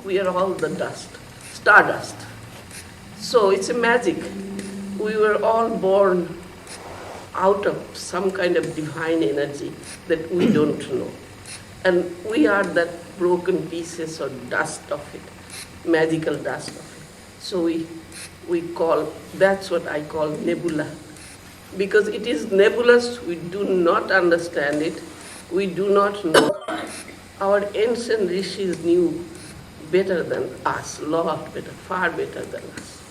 we are all the dust, stardust. So it's a magic. We were all born out of some kind of divine energy that we don't know. And we are that broken pieces or dust of it, magical dust of it. So we call, that's what I call nebula. Because it is nebulous, we do not understand it, we do not know. Our ancient rishis knew better than us, lot better, far better than us.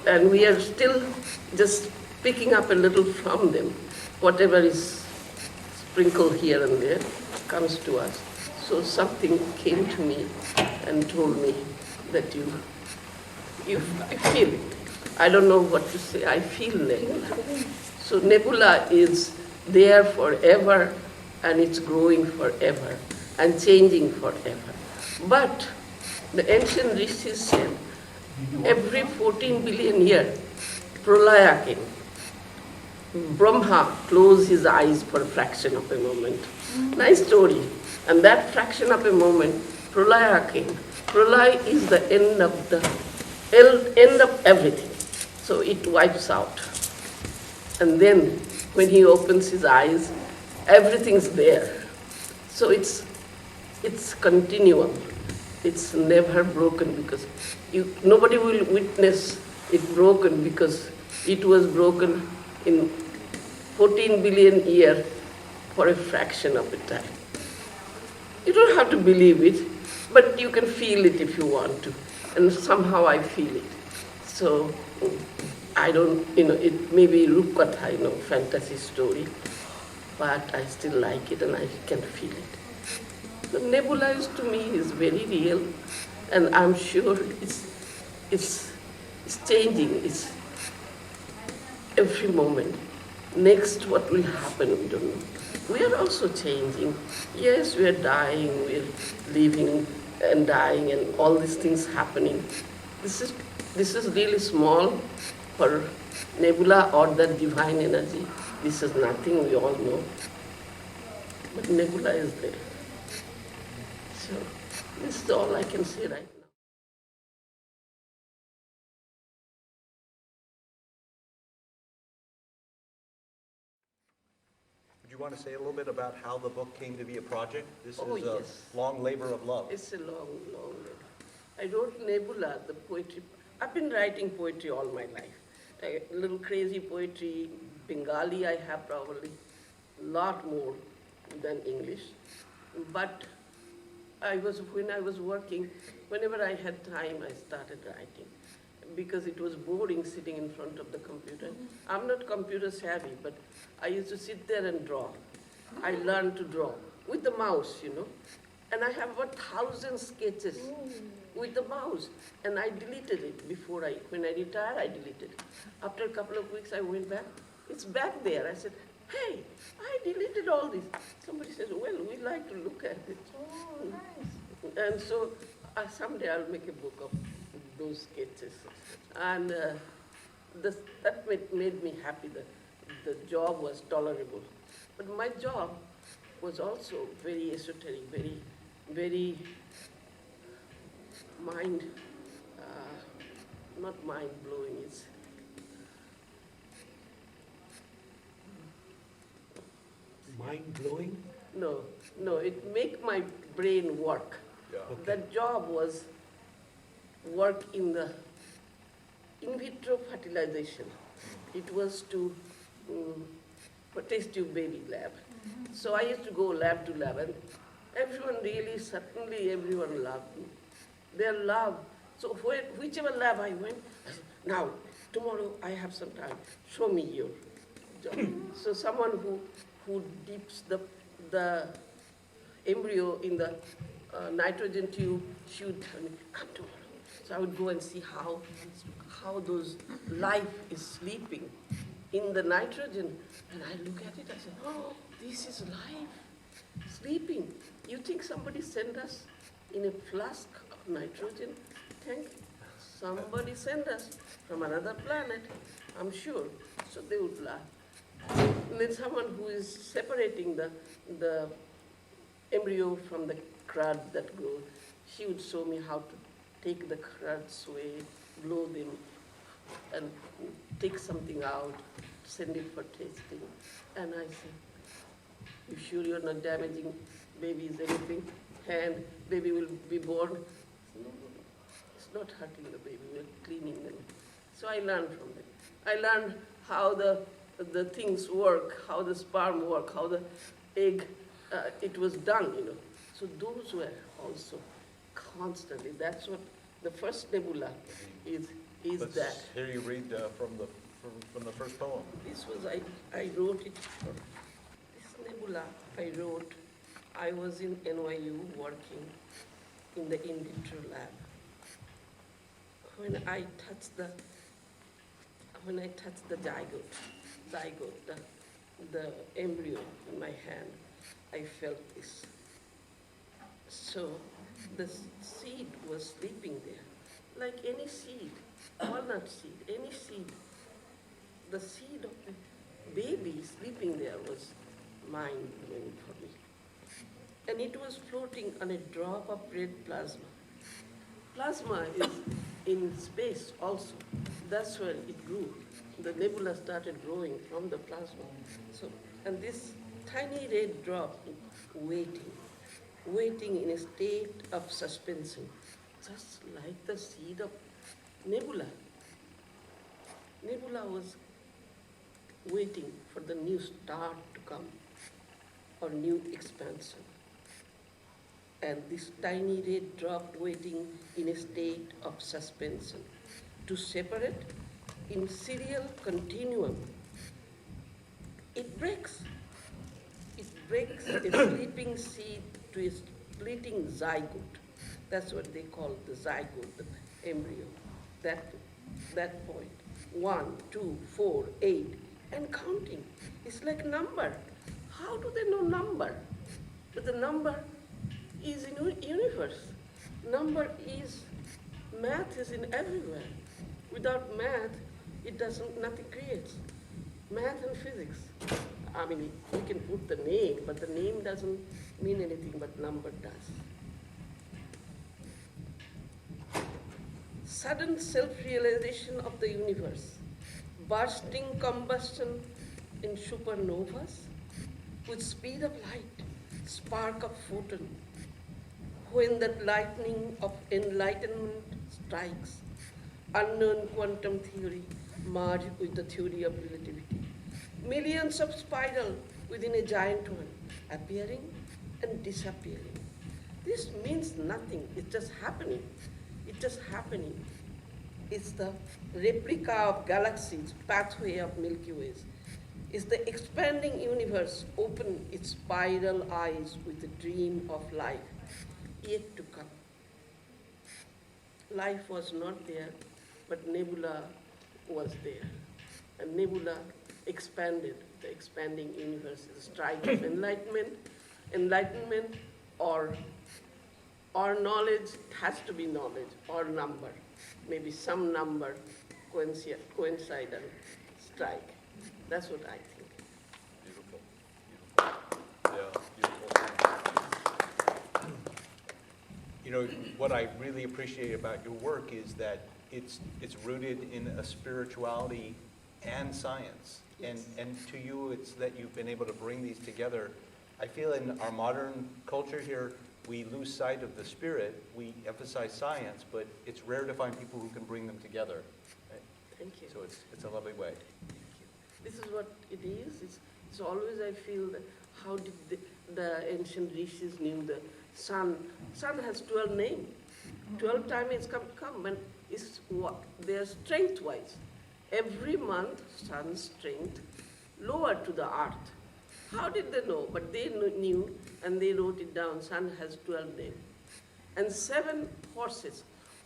And we are still just picking up a little from them. Whatever is sprinkled here and there comes to us. So something came to me and told me that I feel it. I don't know what to say, I feel nebula. So nebula is there forever and it's growing forever and changing forever. But the ancient Rishis said, every 14 billion years, pralaya came. Brahma closed his eyes for a fraction of a moment. Nice story. And that fraction of a moment, pralaya came. Pralaya is the end of everything. So it wipes out. And then when he opens his eyes, everything's there. So it's continuum. It's never broken because nobody will witness it broken because it was broken in 14 billion years for a fraction of a time. You don't have to believe it, but you can feel it if you want to. And somehow I feel it. So I don't, it may be Rupkatha, fantasy story, but I still like it and I can feel it. So nebula to me is very real, and I'm sure it's changing. It's every moment. Next, what will happen, we don't know. We are also changing. Yes, we are dying, we are living and dying, and all these things happening. This is really small for nebula or the divine energy. This is nothing, we all know. But nebula is there. So this is all I can say right now. Would you want to say a little bit about how the book came to be a project? This is Yes. a long labor of love. It's a long, long labor. I wrote Nebula, the poetry. I've been writing poetry all my life. A little crazy poetry, Bengali I have probably a lot more than English. But when I was working, whenever I had time, I started writing because it was boring sitting in front of the computer. I'm not computer savvy, but I used to sit there and draw. I learned to draw with the mouse, And I have about 1,000 sketches with the mouse. And I deleted it when I retired, I deleted it. After a couple of weeks, I went back. It's back there. I said, hey, I deleted all this. Somebody says, well, we like to look at it. Oh, nice. And so someday I'll make a book of those sketches. And that made me happy that the job was tolerable. But my job was also very esoteric, very, very not mind-blowing, it's mind-blowing? No, it make my brain work. Yeah. Okay. That job was work in the in vitro fertilization. It was to for test tube baby lab. So I used to go lab to lab, and everyone really, certainly everyone loved me. Their love. So whichever lab I went, I said, now, tomorrow I have some time, show me your job. So someone who dips the embryo in the nitrogen tube, she would tell me, come tomorrow. So I would go and see how those life is sleeping in the nitrogen. And I look at it, I say, oh, this is life, sleeping. You think somebody sent us in a flask of nitrogen tank? Somebody sent us from another planet, I'm sure. So they would laugh. And then someone who is separating the embryo from the crud that grows, she would show me how to take the curds away, blow them, and take something out, send it for tasting. And I said, you sure you're not damaging babies anything? And baby will be born. No, it's not hurting the baby, we're cleaning them. So I learned from them. I learned how the things work, how the sperm work, how the egg, it was done, So those were also constantly, that's what the first nebula is Let's that. hear you read from the first poem. This was, I wrote it for, this nebula I wrote, I was in NYU working in the in vitro lab. When I touched the zygote, the embryo in my hand, I felt this. So the seed was sleeping there, like any seed, walnut seed, any seed. The seed of the baby sleeping there was mind-blowing for me. And it was floating on a drop of red plasma. Plasma is in space also. That's where it grew. The nebula started growing from the plasma. So, and this tiny red drop waiting in a state of suspension, just like the seed of nebula. Nebula was waiting for the new star to come, or new expansion. And this tiny red drop waiting in a state of suspension to separate in serial continuum. It breaks a sleeping seed to a splitting zygote. That's what they call the zygote, the embryo. That point. 1, 2, 4, 8, and counting. It's like number. How do they know number? But the number is in universe. Math is in everywhere. Without math, nothing creates. Math and physics. I mean, we can put the name, but the name doesn't mean anything, but number does. Sudden self-realization of the universe, bursting combustion in supernovas with speed of light, spark of photon. When that lightning of enlightenment strikes, unknown quantum theory merged with the theory of relativity. Millions of spirals within a giant one, appearing and disappearing. This means nothing, it's just happening. It's just happening. It's the replica of galaxies, pathway of Milky Ways. It's the expanding universe open its spiral eyes with the dream of life yet to come. Life was not there, but nebula was there. And nebula expanded, the expanding universe, the strike of enlightenment or knowledge, it has to be knowledge, or number. Maybe some number coincide and strike. That's what I think. Beautiful. Yeah, beautiful. What I really appreciate about your work is that it's rooted in a spirituality and science. Yes. And to you, it's that you've been able to bring these together. I feel in our modern culture here, we lose sight of the spirit. We emphasize science, but it's rare to find people who can bring them together. Right? Thank you. So it's a lovely way. This is what it is. It's always I feel that how did the ancient Rishis knew the sun. Sun has 12 names. 12 times it's come and it's what? They're strength-wise. Every month, sun's strength lower to the earth. How did they know? But they knew and they wrote it down. Sun has 12 names. And 7 horses.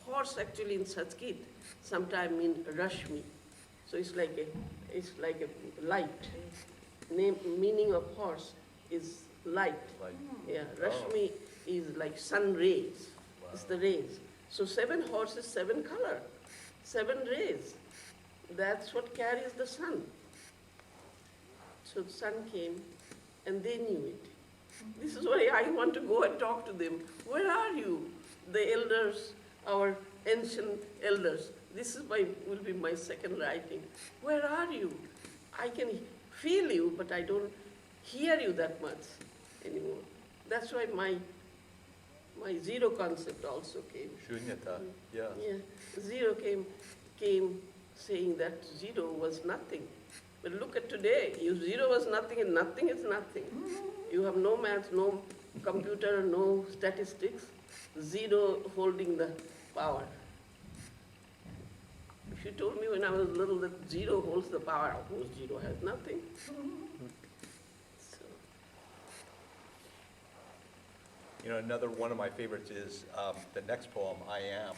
Horse actually in Sanskrit sometimes means Rashmi. So it's like a light. Meaning of horse is light. Light. Yeah, Rashmi is like sun rays. Wow. It's the rays. So 7 horses, 7 color, 7 rays. That's what carries the sun. So the sun came and they knew it. This is why I want to go and talk to them. Where are you? the elders, our ancient elders. This is will be my second writing. Where are you? I can feel you, but I don't hear you that much anymore. That's why my zero concept also came. Shunyata, yeah. Yeah, zero came saying that zero was nothing. But look at today, you zero was nothing and nothing is nothing. You have no math, no computer, no statistics, zero holding the power. If you told me when I was little that zero holds the power, of course zero has nothing. So, You know, another one of my favorites is the next poem, I Am,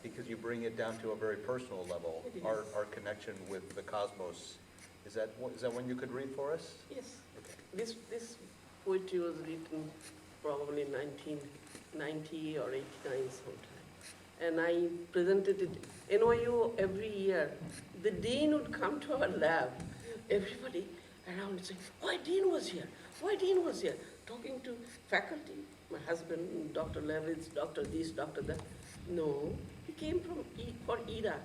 because you bring it down to a very personal level, It is. our connection with the cosmos. Is that one you could read for us? yes, Okay. this poetry was written probably in 1990 or 89 sometime. And I presented it NYU every year. The dean would come to our lab. Everybody around would say, why dean was here? Why dean was here? Talking to faculty. My husband, Dr. Levitz, Dr. this, Dr. that. No, he came for Ira.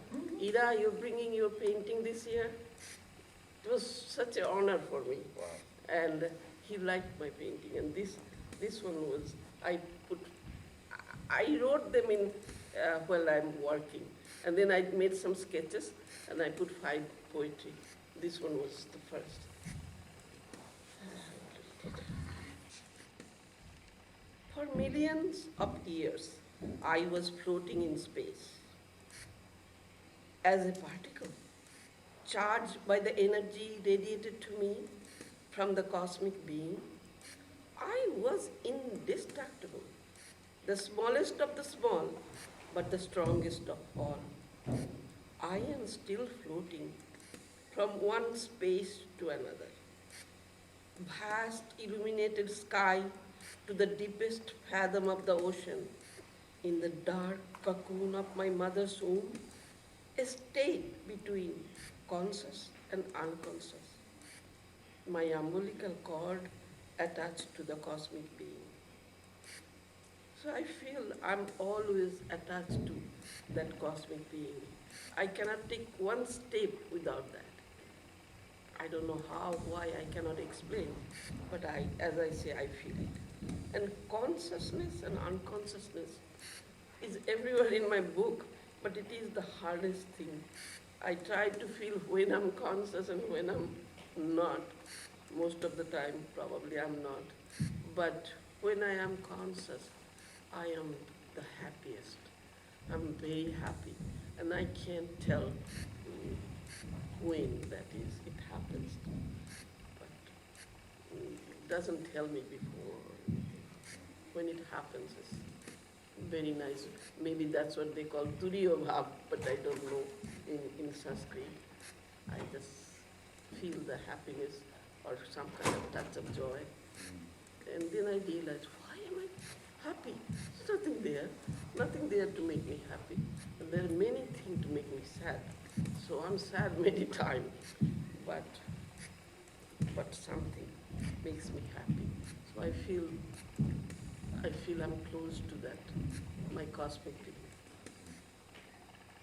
Ira, you're bringing your painting this year? It was such an honor for me. Wow. And he liked my painting. And this one was, I wrote them in while I'm working. And then I made some sketches and I put 5 poetry. This one was the first. For millions of years, I was floating in space as a particle, charged by the energy radiated to me from the cosmic being. I was indestructible, the smallest of the small, but the strongest of all. I am still floating from one space to another. Vast illuminated sky to the deepest fathom of the ocean, in the dark cocoon of my mother's womb, a state between conscious and unconscious. My umbilical cord attached to the cosmic being. So I feel I'm always attached to that cosmic being. I cannot take one step without that. I don't know how, why, I cannot explain, but as I say, I feel it. And consciousness and unconsciousness is everywhere in my book, but it is the hardest thing. I try to feel when I'm conscious and when I'm not. Most of the time, probably I'm not. But when I am conscious, I am the happiest. I'm very happy. And I can't tell when that is, it happens. But it doesn't tell me before. When it happens, it's very nice. Maybe that's what they call turiyo bhav, but I don't know in Sanskrit. I just feel the happiness or some kind of touch of joy. And then I realize, why am I happy? There's nothing there to make me happy. And there are many things to make me sad. So I'm sad many times, but something makes me happy. So I feel I'm close to that, my cosmic being.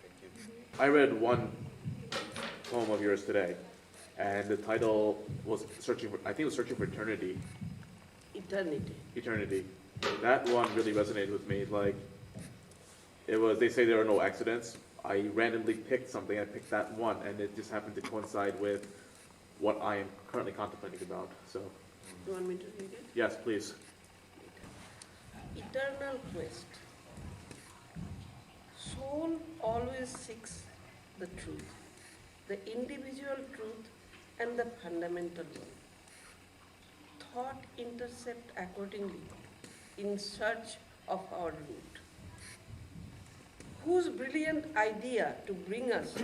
Thank you. I read one poem of yours today, and the title was Searching for Eternity. Eternity. Eternity. That one really resonated with me. Like, they say there are no accidents. I randomly picked something, I picked that one, and it just happened to coincide with what I am currently contemplating about. So, You want me to read it? yes, please. Eternal quest. Soul always seeks the truth, the individual truth and the fundamental one. Thought intercept accordingly in search of our root. Whose brilliant idea to bring us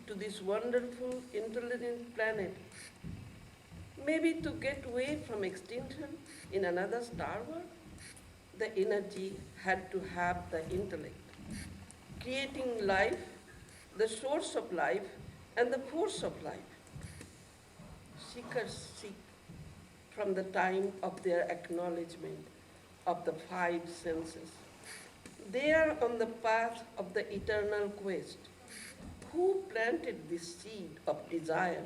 to this wonderful, intelligent planet, maybe to get away from extinction in another star world? The energy had to have the intellect, creating life, the source of life, and the force of life. Seekers seek from the time of their acknowledgement of the 5 senses, They are on the path of the eternal quest. Who planted this seed of desire?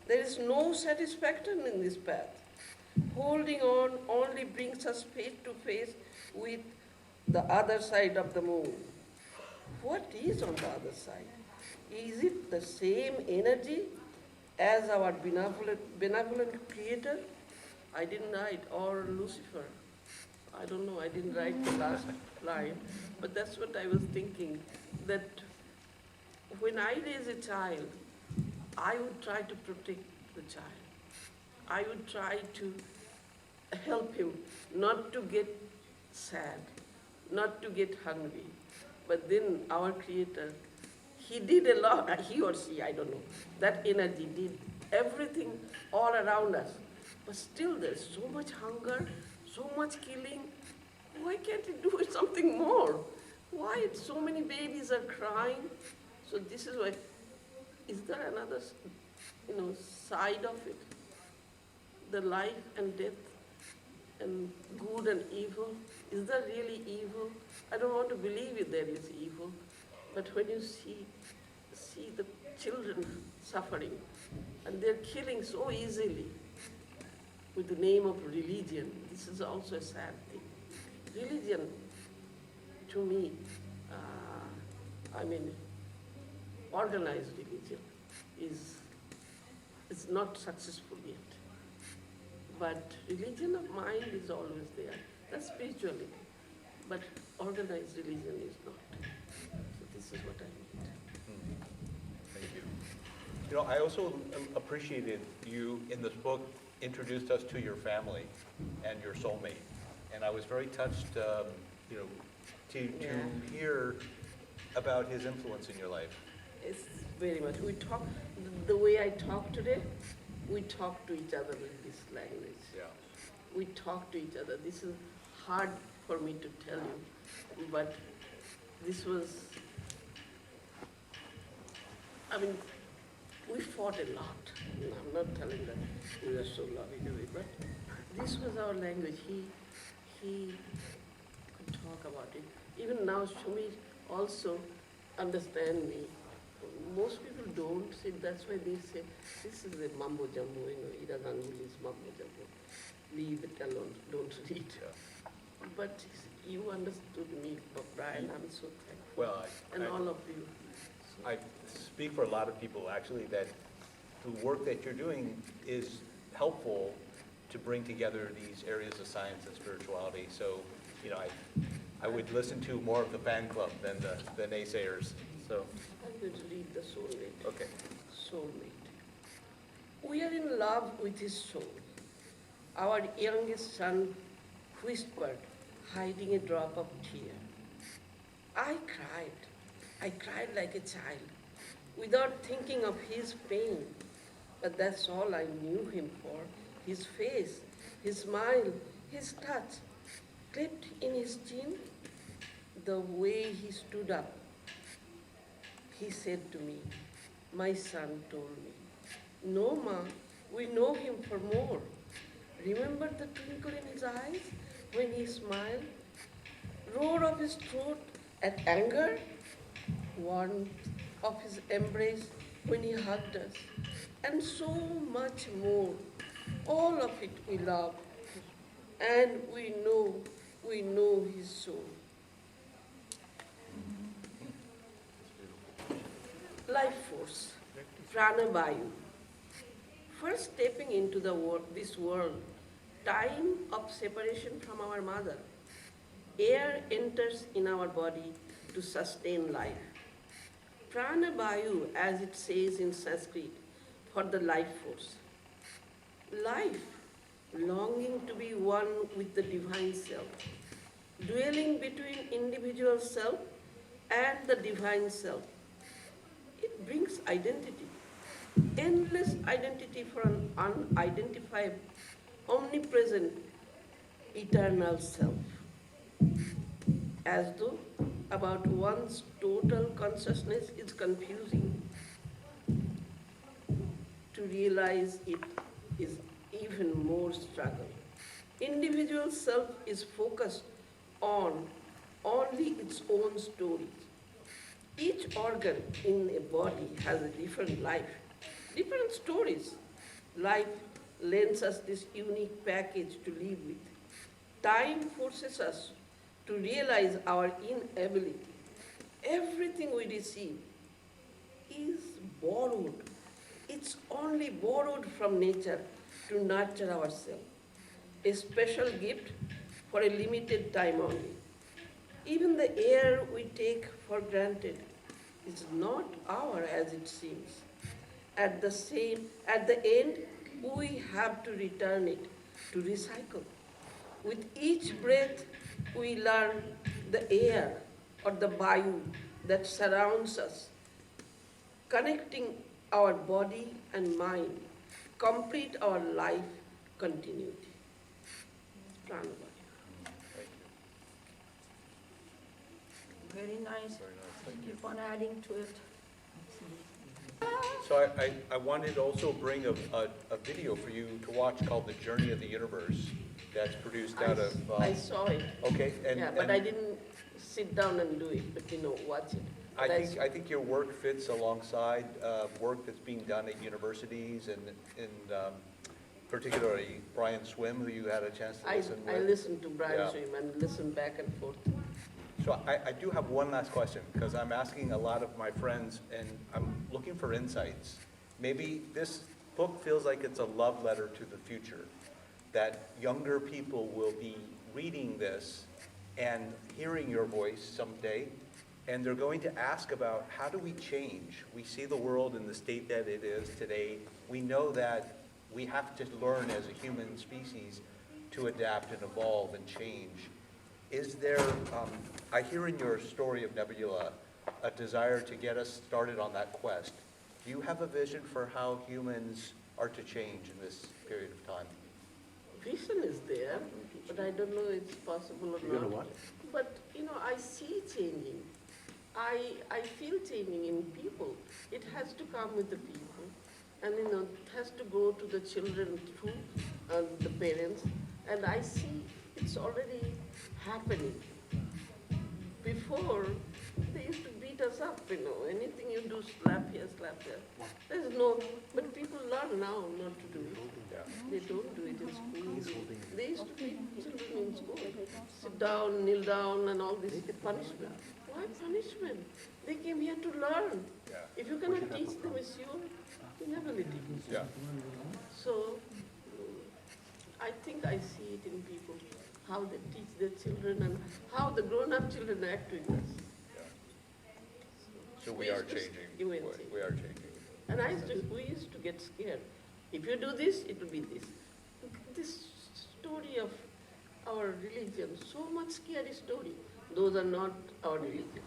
There is no satisfaction in this path. Holding on only brings us face to face with the other side of the moon. What is on the other side? Is it the same energy as our benevolent Creator? I didn't write, or Lucifer. I don't know, I didn't write the last line, but that's what I was thinking, that when I raise a child, I would try to protect the child. I would try to help him not to get sad, not to get hungry. But then our Creator, He did a lot, he or she, I don't know, that energy did everything all around us. But still there's so much hunger, so much killing. Why can't He do something more? Why so many babies are crying? So this is why, is there another, side of it? The life and death and good and evil. Is there really evil? I don't want to believe it there is evil. But when you see the children suffering, and they're killing so easily with the name of religion, this is also a sad thing. Religion, to me, organized religion is not successful yet. But religion of mind is always there. That's spirituality. But organized religion is not. So this is what I mean. Thank you. I also appreciated you in this book introduced us to your family and your soulmate. And I was very touched, to hear about his influence in your life. It's very much. We talk, the way I talk today, we talk to each other in this language. Yeah. We talk to each other. This is hard for me to tell you, but this was, we fought a lot. I'm not telling that we were so lovey-dovey, but this was our language. He could talk about it. Even now, Shumi also understand me. Most people don't say, that's why they say, this is a mambo jumbo, Ira Ganguly's mambo jumbo. Leave it alone, don't read. Yeah. But you understood me, Brian, I'm so thankful. Well, and all of you. So, I speak for a lot of people, actually, that the work that you're doing is helpful to bring together these areas of science and spirituality. So, I would listen to more of the fan club than the naysayers. So, I'm going to read the soulmate. okay. Soulmate. We are in love with his soul. Our youngest son whispered, hiding a drop of tear. I cried like a child, without thinking of his pain. But that's all I knew him for. His face, his smile, his touch, clipped in his chin, the way he stood up. He said to me, my son told me, no, Ma, we know him for more. Remember the twinkle in his eyes when he smiled? Roar of his throat at anger? Warmth of his embrace when he hugged us? And so much more. All of it we love. And we know his soul. Life force, prana vayu. First stepping into this world, time of separation from our mother, air enters in our body to sustain life. Prana vayu, as it says in Sanskrit, for the life force. Life, longing to be one with the divine self, dwelling between individual self and the divine self. It brings identity, endless identity for an unidentified, omnipresent, eternal self. As though about one's total consciousness is confusing. To realize it is even more struggle. Individual self is focused on only its own stories. Each organ in a body has a different life, different stories. Life lends us this unique package to live with. Time forces us to realize our inability. Everything we receive is borrowed. It's only borrowed from nature to nurture ourselves. A special gift for a limited time only. Even the air we take for granted is not our as it seems. At the end, we have to return it, to recycle. With each breath, we learn the air or the vayu that surrounds us, connecting our body and mind, complete our life continuity. Pranavaya. Thank you. Very nice. Very nice, thank you. Keep on adding to it. So I wanted to also bring a video for you to watch called The Journey of the Universe that's produced out of... I saw it. Okay, Yeah, but I didn't sit down and do it, but watch it. I think your work fits alongside work that's being done at universities and particularly Brian Swim, who you had a chance to listen with. I listened to Brian Yeah. Swim and listened back and forth. So I do have one last question, because I'm asking a lot of my friends, and I'm looking for insights. Maybe this book feels like it's a love letter to the future, that younger people will be reading this and hearing your voice someday, and they're going to ask about how do we change? We see the world in the state that it is today. We know that we have to learn as a human species to adapt and evolve and change. Is there, I hear in your story of Nebula, a desire to get us started on that quest. Do you have a vision for how humans are to change in this period of time? Vision is there, but I don't know if it's possible or You're not. gonna what? But, I see changing. I feel changing in people. It has to come with the people. And, it has to go to the children through the parents. And I see it's already happening. Before, they used to beat us up, anything you do, slap here, slap there. There's no, but people learn now not to do it. Yeah. They don't do it in school. They used to beat children in school. Sit down, kneel down, and all this punishment. Why punishment? They came here to learn. Yeah. If you cannot teach them, it's your inability. Yeah. So, I think I see it in people, how they teach their children and how the grown-up children act with us. So We we are used to- changing. you will We change. we are changing. And we used to get scared. If you do this, it will be this. This story of our religion, so much scary story. Those are not our religion.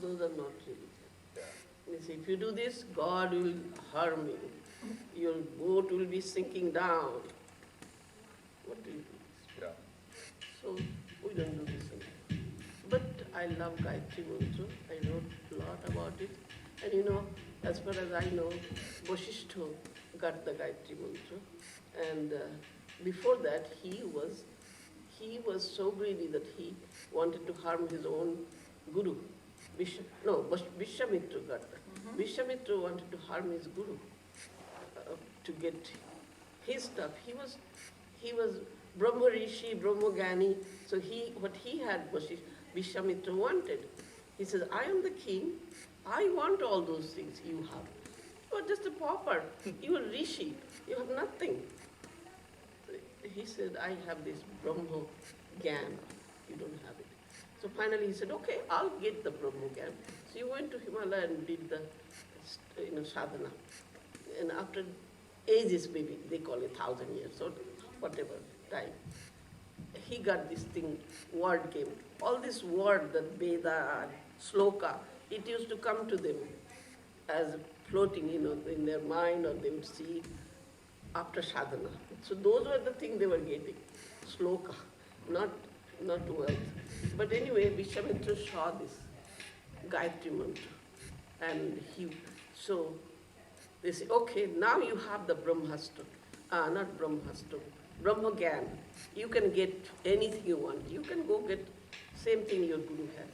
Those are not religion. Yeah. They say, if you do this, God will harm you. Your boat will be sinking down. What do you do? Yeah. So we don't do this anymore. But I love Gayatri Mantra. I wrote a lot about it. And as far as I know, Vasishtha got the Gayatri Mantra. And before that, he was so greedy that he wanted to harm his own guru. Vishwamitra got that. Vishwamitra wanted to harm his guru to get his stuff. He was Brahma Rishi, Brahma Gani. So what he had was Vishwamitra wanted. He says, I am the king. I want all those things you have. You are just a pauper. You are Rishi. You have nothing. He said, I have this Brahma Gyan. You don't have it. So finally he said, okay, I'll get the Brahma Gyan. So he went to Himalaya and did the sadhana. And after ages, maybe they call it 1,000 years or whatever time, he got this thing, word came. All this word, that Veda, Sloka, it used to come to them as floating, in their mind, or they would see it after sadhana. So those were the things they were getting, Sloka, not wealth. But anyway, Vishwamitra saw this Gayatri Mantra. And so they say, okay, now you have the Brahmastra. Not Brahmastra, Brahma Gyan. You can get anything you want. You can go get same thing your guru has.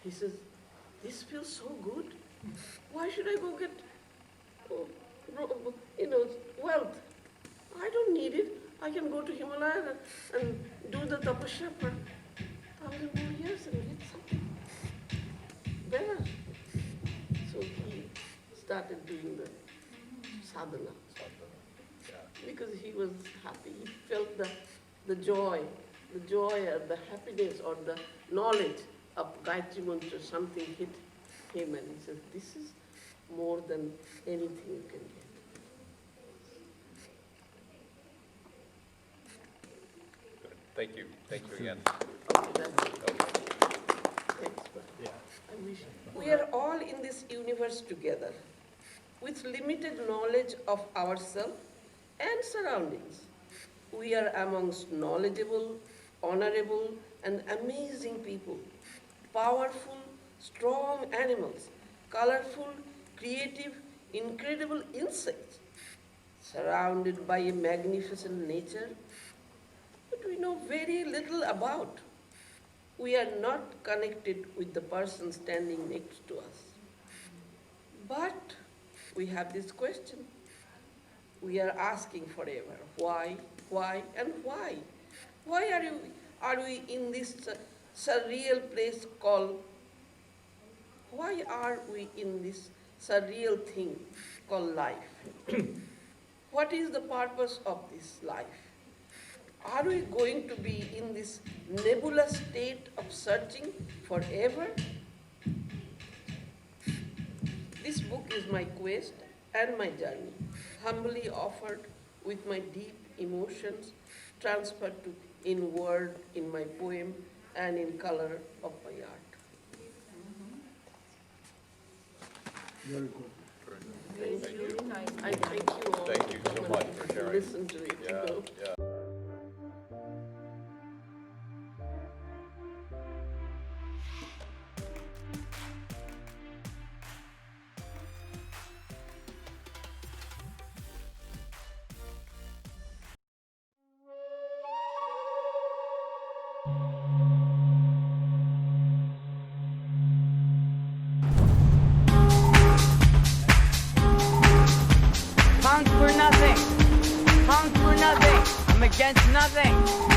He says, this feels so good. Why should I go get, wealth? I don't need it. I can go to Himalaya and do the tapasya for 1,000 more years and get something better. So he started doing the sadhana because he was happy. He felt the joy or the happiness or the knowledge of Gayatri Mantra. Something hit him and he said, this is more than anything you can get. Good. Thank you. Thank you again. Okay, that's it. Thanks, but I wish. We are all in this universe together with limited knowledge of ourselves and surroundings. We are amongst knowledgeable, honorable, and amazing people, powerful, strong animals, colorful, creative, incredible insects, surrounded by a magnificent nature that we know very little about. We are not connected with the person standing next to us. But we have this question. We are asking forever, why, and why? Why are we in this surreal place called, why are we in this surreal thing called life? What is the purpose of this life? Are we going to be in this nebulous state of searching forever? This book is my quest and my journey, humbly offered with my deep emotions, transferred to in word, in my poem, and in color of my art. Very good. Thank you. I thank you all. Thank you so much for sharing. Listen to it. Yeah, yeah. Count for nothing. Count for nothing. I'm against nothing.